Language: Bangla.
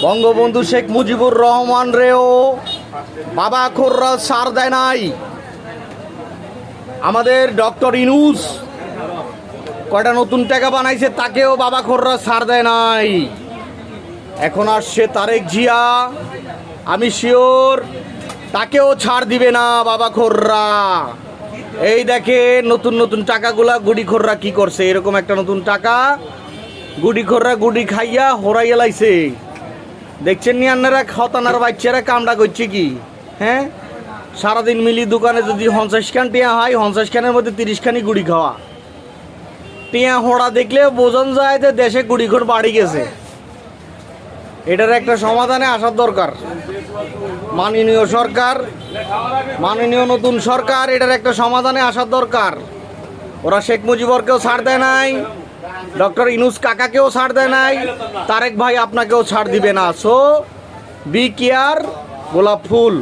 বঙ্গবন্ধু শেখ মুজিবুর রহমান রেও বাবা খোররা সার দেয় নাই। আমাদের ডক্টর ইনুস কয়টা নতুন টাকা বানাইছে, তাকেও বাবা খোররা সার দেয় নাই। এখন আসছে তারেক জিয়া, আমি শিওর তাকেও ছাড় দিবে না বাবা খোররা। এই দেখে নতুন নতুন টাকাগুলা গুড়িখোররা কি করছে, এরকম একটা নতুন টাকা গুড়িখোররা গুড়ি খাইয়া হরাইয়া লাইছে। দেখছেন নি আপনারা, খতানার বাচ্চারা কামড়া করছে কি? হ্যাঁ, সারাদিন মিলি দোকানে যদি 50 খান টিয়া হয়, 50 খানের মধ্যে 30 খানি গুড়ি খাওয়া। টিয়া হোড়া দেখলে বোঝন যায় যে দেশে গুড়িখোর বাড়ি গেছে। এটার একটা সমাধানে আসার দরকার। মাননীয় সরকার, মাননীয় নতুন সরকার, এটার একটা সমাধানে আসার দরকার। ওরা শেখ মুজিবরকেও ছাড় দেয় নাই, ডক্টর ইনুস কাকাকেও ছাড় দেয় নাই, তারেক ভাই আপনাকেও ছাড় দিবে না। সো বি কেয়ার, গোলাপ ফুল।